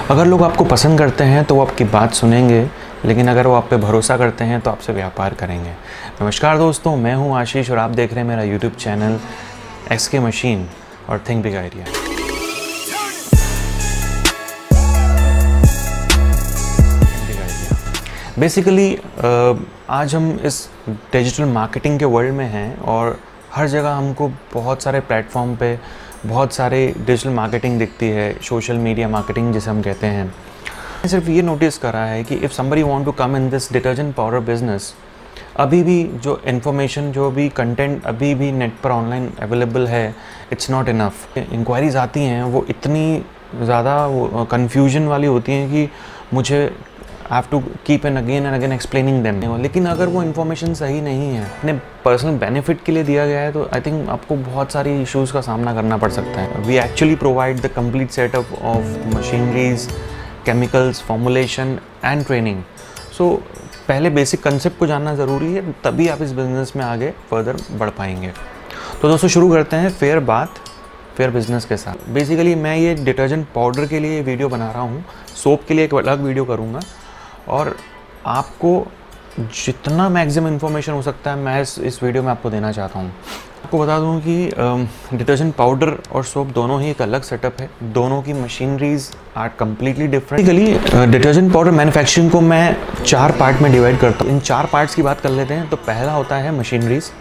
अगर लोग आपको पसंद करते हैं तो वो आपकी बात सुनेंगे, लेकिन अगर वो आप पे भरोसा करते हैं तो आपसे व्यापार करेंगे। नमस्कार दोस्तों, मैं हूं आशीष और आप देख रहे हैं मेरा यूट्यूब चैनल एक्सके मशीन और थिंक बिग आइडिया। बेसिकली आज हम इस डिजिटल मार्केटिंग के वर्ल्ड में हैं और हर जगह हमको बहुत सारे प्लेटफॉर्म पे बहुत सारे डिजिटल मार्केटिंग दिखती है, सोशल मीडिया मार्केटिंग जिसे हम कहते हैं। मैंने सिर्फ ये नोटिस करा है कि if somebody want to come in this detergent powder business, अभी भी जो इन्फॉर्मेशन, जो भी कंटेंट अभी भी नेट पर ऑनलाइन अवेलेबल है, इट्स नॉट इनफ। इंक्वायरीज आती हैं वो इतनी ज़्यादा कन्फ्यूजन वाली होती हैं कि मुझे have to keep on again and again explaining them. लेकिन अगर वो इन्फॉर्मेशन सही नहीं है, अपने पर्सनल बेनिफिट के लिए दिया गया है, तो आई थिंक आपको बहुत सारी इश्यूज़ का सामना करना पड़ सकता है। We actually provide the complete setup of machineries, chemicals, formulation and training. So पहले बेसिक कंसेप्ट को जानना ज़रूरी है, तभी आप इस बिज़नेस में आगे फर्दर बढ़ पाएंगे। तो दोस्तों शुरू करते हैं फेयर बिज़नेस के साथ। बेसिकली मैं ये डिटर्जेंट पाउडर के लिए वीडियो बना रहा हूँ, सोप के लिए एक अलग वीडियो करूँगा और आपको जितना मैक्सिमम इन्फॉर्मेशन हो सकता है मैं इस वीडियो में आपको देना चाहता हूँ। आपको बता दूँ कि डिटर्जेंट पाउडर और सोप दोनों ही एक अलग सेटअप है, दोनों की machineries are completely different. Basically detergent powder manufacturing को मैं 4 पार्ट में डिवाइड करता हूँ। इन 4 पार्ट्स की बात कर लेते हैं। तो पहला होता है मशीनरीज,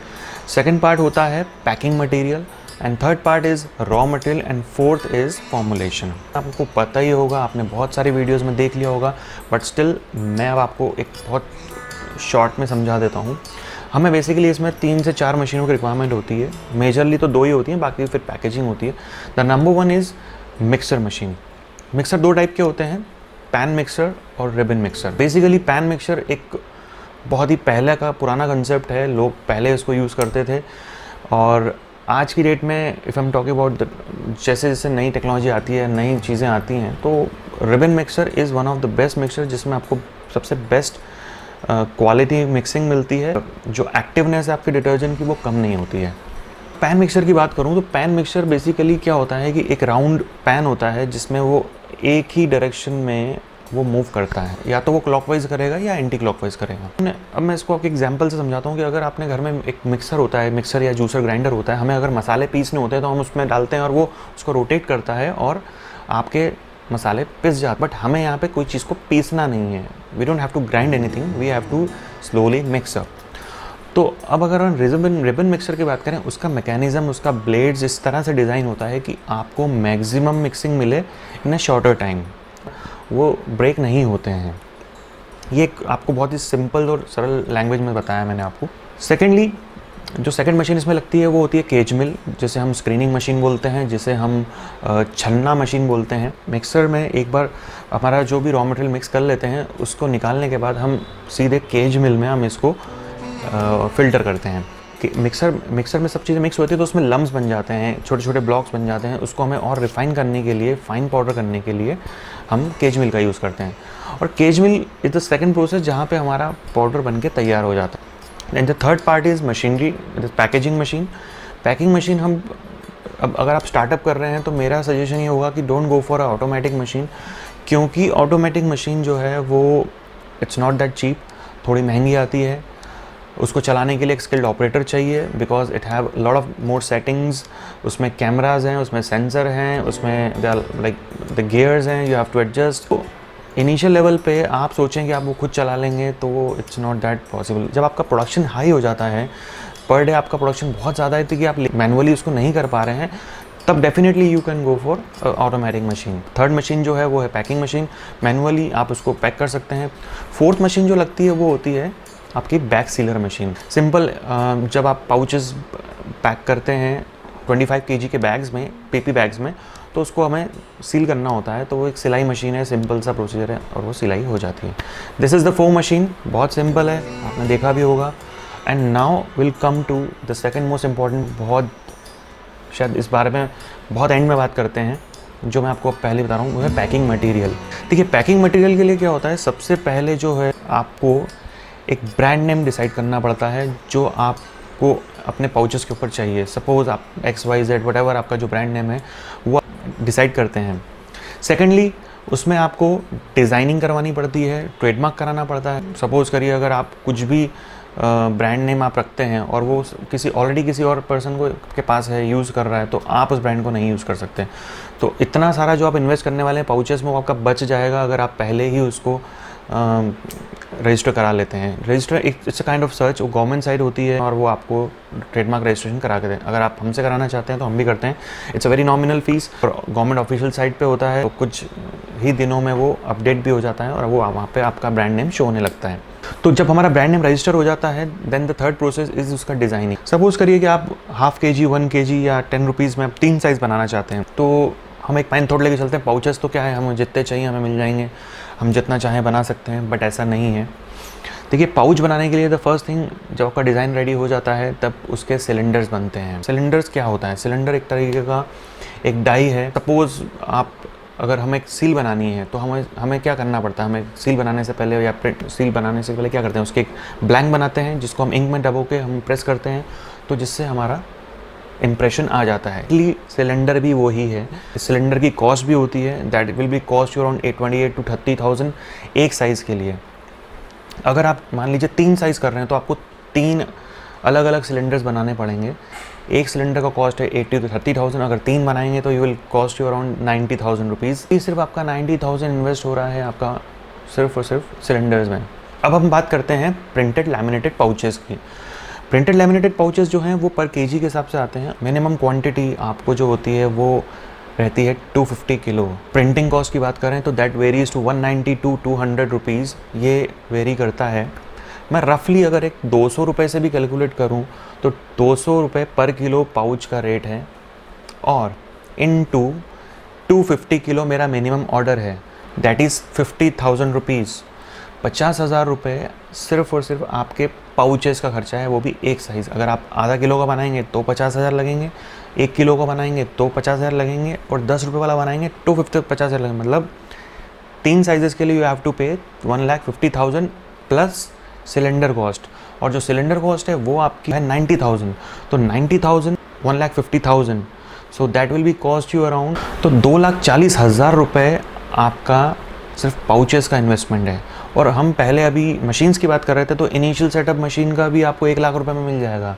सेकेंड पार्ट होता है packing material, and third part is raw material, and fourth is formulation. आपको पता ही होगा, आपने बहुत सारी वीडियोस में देख लिया होगा, बट स्टिल मैं अब आपको एक बहुत शॉर्ट में समझा देता हूँ। हमें बेसिकली इसमें 3 से 4 मशीनों की रिक्वायरमेंट होती है। मेजरली तो 2 ही होती हैं, बाकी फिर पैकेजिंग होती है। The number 1 is mixer machine. Mixer 2 type के होते हैं, पैन मिक्सर और ribbon mixer. Basically pan mixer एक बहुत ही पहले का पुराना कंसेप्ट है, लोग पहले इसको यूज़ करते थे। और आज की डेट में इफ़ एम टॉकिंग अबाउट जैसे जैसे नई टेक्नोलॉजी आती है, नई चीज़ें आती हैं, तो ribbon mixer is one of the best mixer, जिसमें आपको सबसे बेस्ट क्वालिटी मिक्सिंग मिलती है। जो एक्टिवनेस है आपके डिटर्जेंट की वो कम नहीं होती है। पैन मिक्सर की बात करूँ तो पैन मिक्सर बेसिकली क्या होता है कि एक राउंड पैन होता है जिसमें वो एक ही डायरेक्शन में वो मूव करता है, या तो वो क्लॉकवाइज करेगा या एंटी क्लॉकवाइज करेगा। अब मैं इसको आपके एग्जांपल से समझाता हूँ कि अगर आपने घर में एक मिक्सर होता है, मिक्सर या जूसर ग्राइंडर होता है, हमें अगर मसाले पीसने होते हैं तो हम उसमें डालते हैं और वो उसको रोटेट करता है और आपके मसाले पिस जाते। बट हमें यहाँ पे कोई चीज़ को पीसना नहीं है। We don't have to grind anything, we have to slowly mix up. तो अब अगर हम रिबन मिक्सर की बात करें, उसका मैकेनिज़्म, उसका ब्लेड्स इस तरह से डिज़ाइन होता है कि आपको मैक्सिमम मिक्सिंग मिले इन अ शॉर्टर टाइम, वो ब्रेक नहीं होते हैं। ये आपको बहुत ही सिंपल और सरल लैंग्वेज में बताया मैंने आपको। सेकेंडली जो सेकंड मशीन इसमें लगती है वो होती है केज मिल, जिसे हम स्क्रीनिंग मशीन बोलते हैं, जिसे हम छन्ना मशीन बोलते हैं। मिक्सर में एक बार हमारा जो भी रॉ मटेरियल मिक्स कर लेते हैं, उसको निकालने के बाद हम सीधे केज मिल में हम इसको फ़िल्टर करते हैं। कि मिक्सर में सब चीज़ें मिक्स होती है तो उसमें लम्स बन जाते हैं, छोटे छोटे ब्लॉक्स बन जाते हैं। उसको हमें और रिफ़ाइन करने के लिए, फाइन पाउडर करने के लिए हम केज मिल का यूज़ करते हैं। और cage mill is the second process जहाँ पे हमारा पाउडर बन के तैयार हो जाता है। And the third part is machinery, packaging machine. Packing machine हम अब अगर आप स्टार्टअप कर रहे हैं तो मेरा सजेशन ये होगा कि don't go for a automatic machine, क्योंकि ऑटोमेटिक मशीन जो है वो इट्स नॉट दैट चीप, थोड़ी महंगी आती है। उसको चलाने के लिए एक स्किल्ड ऑपरेटर चाहिए, because it have lot of more settings. उसमें कैमराज हैं, उसमें सेंसर हैं, उसमें लाइक द गियर्स हैं, यू हैव टू एडजस्ट। तो इनिशियल लेवल पे आप सोचें कि आप वो खुद चला लेंगे तो इट्स नॉट दैट पॉसिबल। जब आपका प्रोडक्शन हाई हो जाता है, पर डे आपका प्रोडक्शन बहुत ज़्यादा है, तो कि आप मैनुअली उसको नहीं कर पा रहे हैं, तब definitely you can go for automatic machine. Third machine जो है वो है पैकिंग मशीन, मैनुअली आप उसको पैक कर सकते हैं। फोर्थ मशीन जो लगती है वो होती है आपकी बैग सीलर मशीन। सिंपल, जब आप पाउचेस पैक करते हैं 25 kg के बैग्स में, पीपी बैग्स में, तो उसको हमें सील करना होता है। तो वो एक सिलाई मशीन है, सिंपल सा प्रोसीजर है और वो सिलाई हो जाती है। This is the foam machine, बहुत सिंपल है, आपने देखा भी होगा। And now will come to the second most important, बहुत शायद इस बारे में बहुत एंड में बात करते हैं, जो मैं आपको पहले बता रहा हूँ, वो है पैकिंग मटीरियल। देखिए पैकिंग मटीरियल के लिए क्या होता है, सबसे पहले जो है आपको एक ब्रांड नेम डिसाइड करना पड़ता है जो आपको अपने पाउचेस के ऊपर चाहिए। सपोज़ आप XYZ वट एवर आपका जो ब्रांड नेम है वो डिसाइड करते हैं। सेकेंडली उसमें आपको डिज़ाइनिंग करवानी पड़ती है, ट्रेडमार्क कराना पड़ता है। सपोज़ करिए अगर आप कुछ भी ब्रांड नेम आप रखते हैं और वो ऑलरेडी किसी और पर्सन को के पास है, यूज़ कर रहा है, तो आप उस ब्रांड को नहीं यूज़ कर सकते। तो इतना सारा जो आप इन्वेस्ट करने वाले हैं पाउचेस में, वो आपका बच जाएगा अगर आप पहले ही उसको रजिस्टर करा लेते हैं। Register it's a kind of search, वो गवर्नमेंट साइड होती है और वो आपको ट्रेडमार्क रजिस्ट्रेशन करा के दें। अगर आप हमसे कराना चाहते हैं तो हम भी करते हैं। It's a very nominal fees, government official site पे होता है, तो कुछ ही दिनों में वो अपडेट भी हो जाता है और वो वहाँ पे आपका ब्रांड नेम शो होने लगता है। तो जब हमारा ब्रांड नेम रजिस्टर हो जाता है, then the third process is उसका डिज़ाइनिंग। सपोज करिए कि आप ½ kg, 1 kg या 10 रुपीज़ में आप 3 साइज़ बनाना चाहते हैं, तो हम एक मेथड लेके चलते हैं। पाउचेस तो क्या है, हमें जितने चाहिए हमें मिल जाएंगे, हम जितना चाहें बना सकते हैं, बट ऐसा नहीं है। देखिए, पाउच बनाने के लिए द फर्स्ट थिंग, जब आपका डिज़ाइन रेडी हो जाता है तब उसके सिलेंडर्स बनते हैं। सिलेंडर्स क्या होता है? सिलेंडर एक तरीके का एक डाई है। सपोज़ अगर हमें एक सील बनानी है तो हमें क्या करना पड़ता है? हमें सील बनाने से पहले या सील बनाने से पहले क्या करते हैं, उसके एक ब्लैंक बनाते हैं जिसको हम इंक में डबो के हम प्रेस करते हैं, तो जिससे हमारा इम्प्रेशन आ जाता है। इसलिए सिलेंडर भी वही है। सिलेंडर की कॉस्ट भी होती है, that will be cost you around 28 to 30,000 एक साइज़ के लिए। अगर आप मान लीजिए 3 साइज़ कर रहे हैं तो आपको 3 अलग अलग सिलेंडर्स बनाने पड़ेंगे। एक सिलेंडर का कॉस्ट है 80 to 30,000, अगर 3 बनाएंगे तो you will cost you around 90,000 rupees. ये सिर्फ आपका 90,000 इन्वेस्ट हो रहा है आपका सिर्फ और सिर्फ सिलेंडर्स में। अब हम बात करते हैं प्रिंटेड लैमिनेटेड पाउचेस की। प्रिंटेड लैमिनेटेड पाउचेस जो हैं वो पर केजी के हिसाब से आते हैं। मिनिमम क्वांटिटी आपको जो होती है वो रहती है 250 किलो। प्रिंटिंग कॉस्ट की बात करें तो that varies to 190 to 200 rupees, ये वेरी करता है। मैं रफली अगर एक 200 रुपये से भी कैलकुलेट करूं तो 200 रुपये पर किलो पाउच का रेट है, और इनटू 250 किलो मेरा मिनिमम ऑर्डर है, दैट इज़ 50,000 रुपीज़। 50,000 रुपये सिर्फ और सिर्फ आपके पाउचेस का खर्चा है, वो भी एक साइज़। अगर आप आधा किलो का बनाएंगे तो 50,000 लगेंगे, 1 किलो का बनाएंगे तो 50,000 लगेंगे, और 10 रुपये वाला बनाएंगे तो 50,000 लगेंगे। मतलब 3 साइज़ के लिए यू हैव टू पे 1,50,000 प्लस सिलेंडर कॉस्ट, और जो सिलेंडर कॉस्ट है वो आपकी है 90,000। तो 90,000 1,50,000, so that will be cost you around, तो 2,40,000 रुपये आपका सिर्फ पाउचेस का इन्वेस्टमेंट है। और हम पहले अभी मशीन्स की बात कर रहे थे, तो इनिशियल सेटअप मशीन का भी आपको 1 लाख रुपये में मिल जाएगा,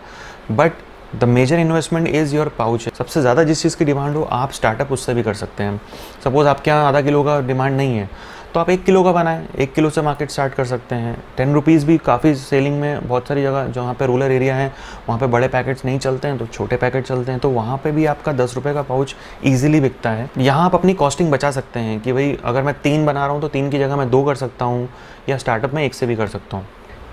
but the major investment is your pouch. सबसे ज़्यादा जिस चीज़ की डिमांड हो आप स्टार्टअप उससे भी कर सकते हैं। सपोज़ आपके यहाँ आधा किलो का डिमांड नहीं है तो आप 1 किलो का बनाएं, 1 किलो से मार्केट स्टार्ट कर सकते हैं। 10 रुपीज़ भी काफ़ी सेलिंग में, बहुत सारी जगह जहाँ पे रूरल एरिया है वहाँ पे बड़े पैकेट्स नहीं चलते हैं तो छोटे पैकेट चलते हैं, तो वहाँ पे भी आपका 10 रुपये का पाउच ईजिली बिकता है। यहाँ आप अपनी कॉस्टिंग बचा सकते हैं कि भाई अगर मैं 3 बना रहा हूँ तो 3 की जगह मैं 2 कर सकता हूँ, या स्टार्टअप में 1 से भी कर सकता हूँ।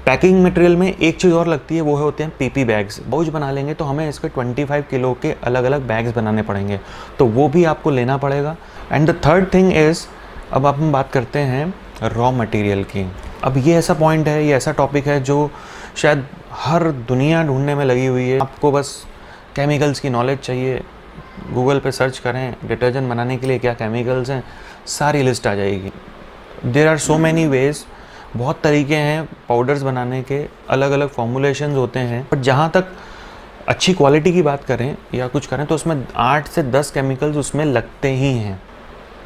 पैकिंग मटेरियल में एक चीज़ और लगती है, वो होते हैं पीपी बैग्स। पाउच बना लेंगे तो हमें इसके 25 किलो के अलग अलग बैग्स बनाने पड़ेंगे, तो वो भी आपको लेना पड़ेगा। And the third thing is, अब हम बात करते हैं रॉ मटेरियल की। अब ये ऐसा पॉइंट है, ये ऐसा टॉपिक है जो शायद हर दुनिया ढूंढने में लगी हुई है। आपको बस केमिकल्स की नॉलेज चाहिए, गूगल पे सर्च करें डिटर्जेंट बनाने के लिए क्या केमिकल्स हैं, सारी लिस्ट आ जाएगी। There are so many ways, बहुत तरीके हैं पाउडर्स बनाने के, अलग अलग फॉर्मुलेशंस होते हैं। बट जहाँ तक अच्छी क्वालिटी की बात करें या कुछ करें तो उसमें 8 से 10 केमिकल्स उसमें लगते ही हैं।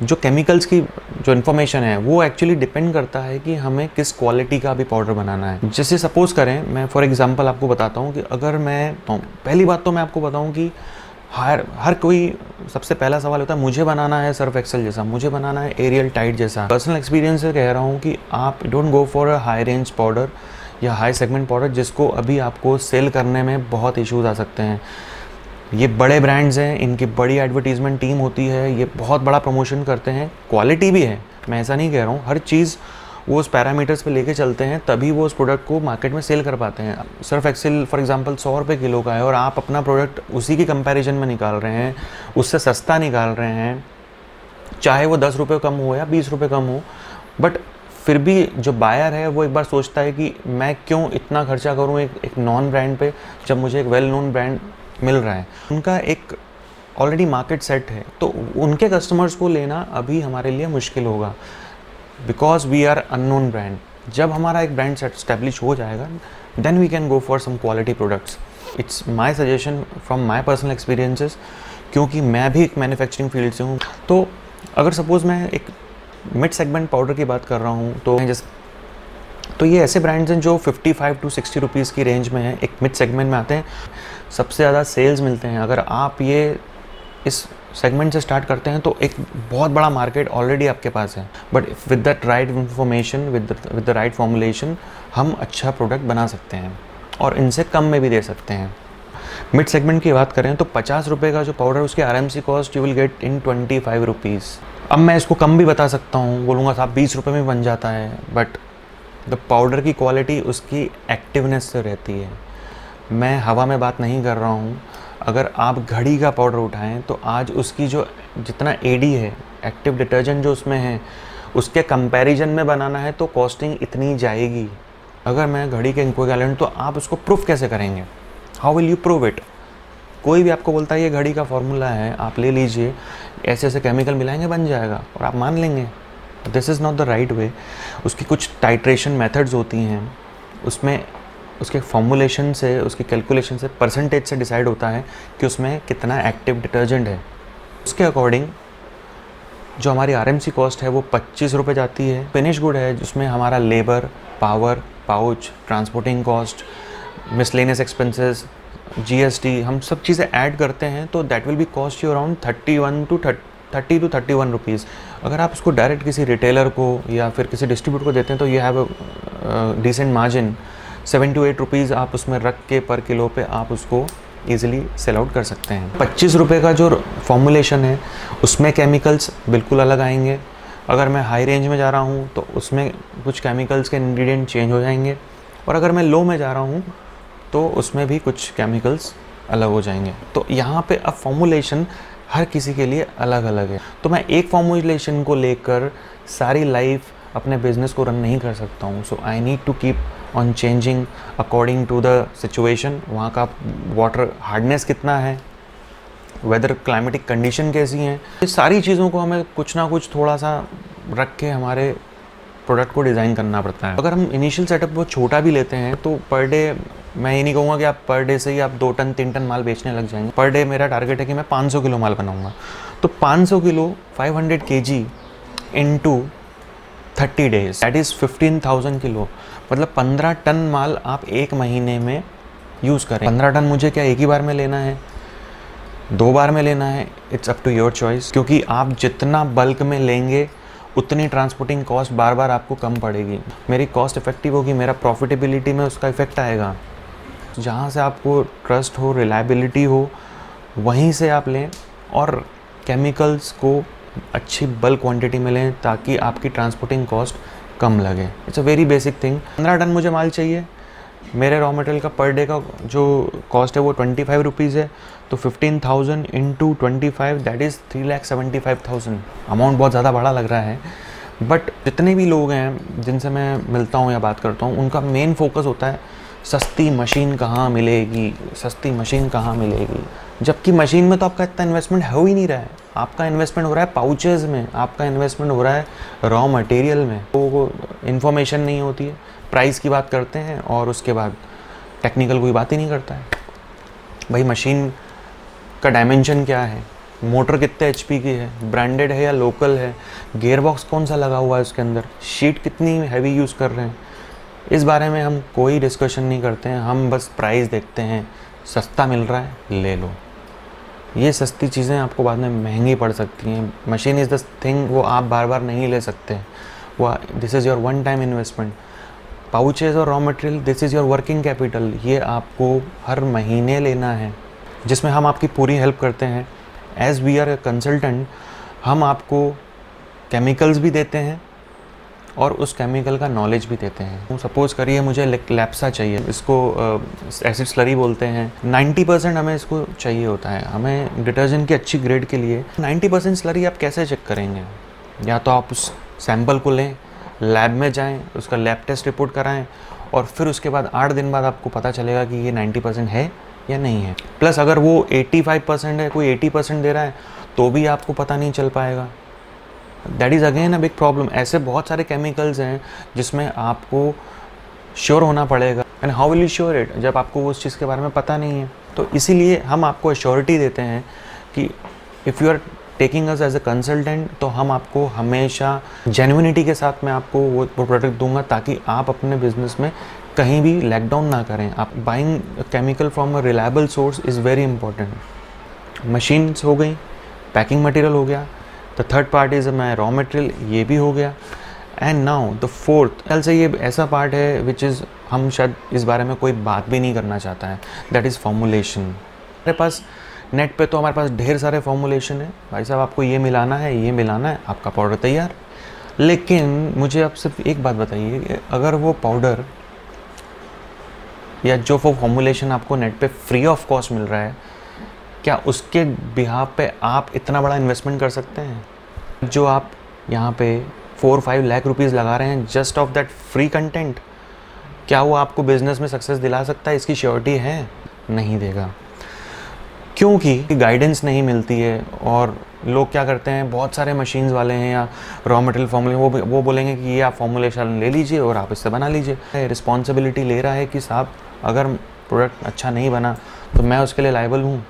जो केमिकल्स की जो इन्फॉर्मेशन है वो एक्चुअली डिपेंड करता है कि हमें किस क्वालिटी का भी पाउडर बनाना है। जैसे सपोज़ करें, मैं फॉर एग्जांपल आपको बताता हूँ कि अगर मैं पहली बात तो मैं आपको बताऊँ कि हर कोई सबसे पहला सवाल होता है मुझे बनाना है सर्फ एक्सेल जैसा, मुझे बनाना है एरियल टाइट जैसा। पर्सनल एक्सपीरियंस से कह रहा हूँ कि आप don't go for a high range powder या हाई सेगमेंट पाउडर जिसको अभी आपको सेल करने में बहुत इश्यूज आ सकते हैं। ये बड़े ब्रांड्स हैं, इनकी बड़ी एडवर्टीजमेंट टीम होती है, ये बहुत बड़ा प्रमोशन करते हैं, क्वालिटी भी है, मैं ऐसा नहीं कह रहा हूँ, हर चीज़ वो उस पैरामीटर्स पे लेके चलते हैं तभी वो उस प्रोडक्ट को मार्केट में सेल कर पाते हैं। सर्फ एक्सेल फॉर एग्जांपल 100 रुपये किलो का है और आप अपना प्रोडक्ट उसी की कंपैरिजन में निकाल रहे हैं, उससे सस्ता निकाल रहे हैं, चाहे वो 10 रुपये कम हो या 20 रुपये कम हो, बट फिर भी जो बायर है वो एक बार सोचता है कि मैं क्यों इतना खर्चा करूँ एक नॉन ब्रांड पे जब मुझे एक वेल नोन ब्रांड मिल रहा है। उनका एक ऑलरेडी मार्केट सेट है, तो उनके कस्टमर्स को लेना अभी हमारे लिए मुश्किल होगा, because we are unknown brand. जब हमारा एक ब्रांड सेट स्टैब्लिश हो जाएगा then we can go for some quality products. It's my suggestion from my personal experiences, क्योंकि मैं भी एक मैन्युफैक्चरिंग फील्ड से हूँ। तो अगर सपोज़ मैं एक मिड सेगमेंट पाउडर की बात कर रहा हूँ तो ये ऐसे ब्रांड्स हैं जो 55 to 60 रुपीज़ की रेंज में हैं, एक मिड सेगमेंट में आते हैं, सबसे ज़्यादा सेल्स मिलते हैं। अगर आप ये इस सेगमेंट से स्टार्ट करते हैं तो एक बहुत बड़ा मार्केट ऑलरेडी आपके पास है, but with the right information, with the right formulation हम अच्छा प्रोडक्ट बना सकते हैं और इनसे कम में भी दे सकते हैं। मिड सेगमेंट की बात करें तो 50 रुपये का जो पाउडर उसकी RMC cost you will get in 25 rupees. अब मैं इसको कम भी बता सकता हूँ, बोलूँगा साहब 20 रुपये में बन जाता है, बट द पाउडर की क्वालिटी उसकी एक्टिवनेस से रहती है। मैं हवा में बात नहीं कर रहा हूँ। अगर आप घड़ी का पाउडर उठाएं तो आज उसकी जो जितना AD है, एक्टिव डिटर्जेंट जो उसमें है, उसके कंपैरिजन में बनाना है तो कॉस्टिंग इतनी जाएगी। अगर मैं घड़ी के इक्विवेलेंट, तो आप उसको प्रूफ कैसे करेंगे? How will you prove it? कोई भी आपको बोलता है ये घड़ी का फॉर्मूला है, आप ले लीजिए, ऐसे ऐसे केमिकल मिलाएंगे बन जाएगा, और आप मान लेंगे। This is not the right way. उसकी कुछ टाइट्रेशन मेथड्स होती हैं, उसमें उसके फॉर्मूलेशन से, उसकी कैलकुलेशन से, परसेंटेज से डिसाइड होता है कि उसमें कितना एक्टिव डिटर्जेंट है। उसके अकॉर्डिंग जो हमारी RMC कॉस्ट है वो 25 रुपये जाती है। फिनिश गुड है जिसमें हमारा labour, power, pouch, transporting cost, miscellaneous expenses, GST, हम सब चीज़ें ऐड करते हैं तो that will be cost you around 30 to 31 rupees. अगर आप उसको डायरेक्ट किसी रिटेलर को या फिर किसी डिस्ट्रीब्यूटर को देते हैं तो ये have decent margin, 7 to 8 rupees आप उसमें रख के पर किलो पे आप उसको ईजिली सेल आउट कर सकते हैं। 25 रुपये का जो फॉर्मुलेशन है उसमें केमिकल्स बिल्कुल अलग आएंगे। अगर मैं हाई रेंज में जा रहा हूँ तो उसमें कुछ केमिकल्स के इंग्रेडिएंट चेंज हो जाएंगे, और अगर मैं लो में जा रहा हूँ तो उसमें भी कुछ केमिकल्स अलग हो जाएंगे। तो यहाँ पे अब फॉर्मुलेशन हर किसी के लिए अलग अलग है, तो मैं एक फॉर्मुलेशन को लेकर सारी लाइफ अपने बिजनेस को रन नहीं कर सकता हूँ। So I need to keep on changing according to the situation. वहाँ का वाटर हार्डनेस कितना है, वेदर क्लाइमेटिक कंडीशन कैसी हैं, ये सारी चीज़ों को हमें कुछ ना कुछ थोड़ा सा रख के हमारे प्रोडक्ट को डिज़ाइन करना पड़ता है। अगर हम इनिशियल सेटअप वो छोटा भी लेते हैं तो पर डे, मैं ये नहीं कहूँगा कि आप पर डे से ही आप 2 टन 3 टन माल बेचने लग जाएंगे। पर डे मेरा टारगेट है कि मैं 500 किलो माल बनाऊँगा, तो 500 kilo 500 kg into 30 days, that is 15,000 kilo, मतलब 15 टन माल आप एक महीने में यूज़ करें। 15 टन मुझे क्या एक ही बार में लेना है, 2 बार में लेना है, it's up to your choice. क्योंकि आप जितना बल्क में लेंगे उतनी ट्रांसपोर्टिंग कॉस्ट बार बार आपको कम पड़ेगी। मेरी कॉस्ट इफेक्टिव होगी, मेरा प्रॉफिटेबिलिटी में उसका इफेक्ट आएगा। जहाँ से आपको ट्रस्ट हो, रिलायबिलिटी हो, वहीं से आप लें, और केमिकल्स को अच्छी बल्क क्वांटिटी में लें ताकि आपकी ट्रांसपोर्टिंग कॉस्ट कम लगे। It's a very basic thing. 15 ton मुझे माल चाहिए, मेरे रॉ मटेरियल का पर डे का जो कॉस्ट है वो 25 रुपीज़ है, तो 15,000 इंटू 25 दैट इज़ 3,75,000। अमाउंट बहुत ज़्यादा बड़ा लग रहा है, बट जितने भी लोग हैं जिनसे मैं मिलता हूँ या बात करता हूँ, उनका मेन फोकस होता है सस्ती मशीन कहाँ मिलेगी, सस्ती मशीन कहाँ मिलेगी। जबकि मशीन में तो आपका इतना इन्वेस्टमेंट हो ही नहीं रहा है, आपका इन्वेस्टमेंट हो रहा है पाउचेज़ में, आपका इन्वेस्टमेंट हो रहा है रॉ मटेरियल में। तो इन्फॉर्मेशन नहीं होती है, प्राइस की बात करते हैं और उसके बाद टेक्निकल कोई बात ही नहीं करता है। भाई मशीन का डायमेंशन क्या है, मोटर कितने HP की है, ब्रांडेड है या लोकल है, गियर बॉक्स कौन सा लगा हुआ है उसके अंदर, शीट कितनी हैवी यूज़ कर रहे हैं, इस बारे में हम कोई डिस्कशन नहीं करते हैं। हम बस प्राइस देखते हैं, सस्ता मिल रहा है ले लो। ये सस्ती चीज़ें आपको बाद में महंगी पड़ सकती हैं। मशीन इज़ द थिंग, वो आप बार बार नहीं ले सकते, वो this is your one time investment. Pouches और raw material, this is your working capital, ये आपको हर महीने लेना है, जिसमें हम आपकी पूरी हेल्प करते हैं। As we are a consultant, हम आपको केमिकल्स भी देते हैं और उस केमिकल का नॉलेज भी देते हैं। सपोज़ करिए मुझे लैप्सा चाहिए, इसको एसिड स्लरी बोलते हैं, 90% हमें इसको चाहिए होता है। हमें डिटर्जेंट की अच्छी ग्रेड के लिए 90% स्लरी आप कैसे चेक करेंगे? या तो आप उस सैंपल को लें, लैब में जाएं, उसका लैब टेस्ट रिपोर्ट कराएं, और फिर उसके बाद 8 दिन बाद आपको पता चलेगा कि ये 90% है या नहीं है। प्लस अगर वो 85% है, कोई 80% दे रहा है, तो भी आपको पता नहीं चल पाएगा। That is again a big problem. ऐसे बहुत सारे केमिकल्स हैं जिसमें आपको श्योर होना पड़ेगा, and how will you sure it जब आपको उस चीज़ के बारे में पता नहीं है। तो इसीलिए हम आपको एश्योरिटी देते हैं कि if you are taking us as a consultant, तो हम आपको हमेशा जेन्युइनिटी के साथ मैं आपको वो प्रोडक्ट दूंगा, ताकि आप अपने बिजनेस में कहीं भी लैग डाउन ना करें। आप buying chemical from a reliable source is very important. Machines हो गई, पैकिंग मटेरियल हो गया, द थर्ड पार्ट इज़ मैं रॉ मटेरियल, ये भी हो गया। एंड नाउ द फोर्थ, कल से ये ऐसा पार्ट है विच इज़ हम शायद इस बारे में कोई बात भी नहीं करना चाहता है, दैट इज़ फॉर्मुलेशन। हमारे पास नेट पे तो हमारे पास ढेर सारे फॉर्मुलेशन है, भाई साहब आपको ये मिलाना है, ये मिलाना है, आपका पाउडर तैयार। लेकिन मुझे आप सिर्फ एक बात बताइए कि अगर वो पाउडर या जो फॉर्मुलेशन आपको नेट पे फ्री ऑफ कॉस्ट मिल रहा है, क्या उसके बिहाफ पे आप इतना बड़ा इन्वेस्टमेंट कर सकते हैं? जो आप यहाँ पे 4-5 लाख रुपीज़ लगा रहे हैं just of that free content, क्या वो आपको बिजनेस में सक्सेस दिला सकता है? इसकी श्योरिटी है? नहीं देगा, क्योंकि गाइडेंस नहीं मिलती है। और लोग क्या करते हैं, बहुत सारे मशीन्स वाले हैं या रॉ मटेरियल फॉर्मूले, वो बोलेंगे कि ये आप फॉर्मुलेशन ले लीजिए और आप इससे बना लीजिए। रिस्पॉन्सिबिलिटी ले रहा है कि साहब अगर प्रोडक्ट अच्छा नहीं बना तो मैं उसके लिए लायबल हूँ,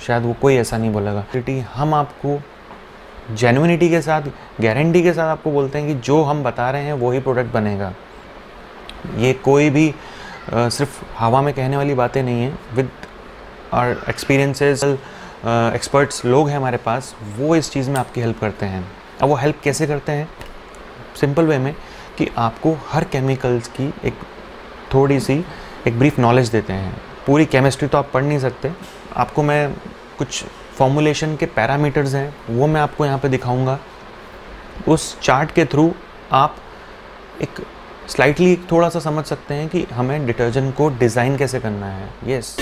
शायद वो कोई ऐसा नहीं बोलेगा। हम आपको जेन्युइनिटी के साथ, गारंटी के साथ आपको बोलते हैं कि जो हम बता रहे हैं वही प्रोडक्ट बनेगा। ये कोई भी सिर्फ हवा में कहने वाली बातें नहीं है। विद और एक्सपीरियंसेस एक्सपर्ट्स लोग हैं हमारे पास, वो इस चीज़ में आपकी हेल्प करते हैं। अब वो हेल्प कैसे करते हैं? सिंपल वे में कि आपको हर केमिकल्स की एक ब्रीफ नॉलेज देते हैं। पूरी केमिस्ट्री तो आप पढ़ नहीं सकते, आपको मैं कुछ फॉर्मुलेशन के पैरामीटर्स हैं वो मैं आपको यहाँ पे दिखाऊंगा। उस चार्ट के थ्रू आप एक स्लाइटली थोड़ा सा समझ सकते हैं कि हमें डिटर्जेंट को डिज़ाइन कैसे करना है। यस।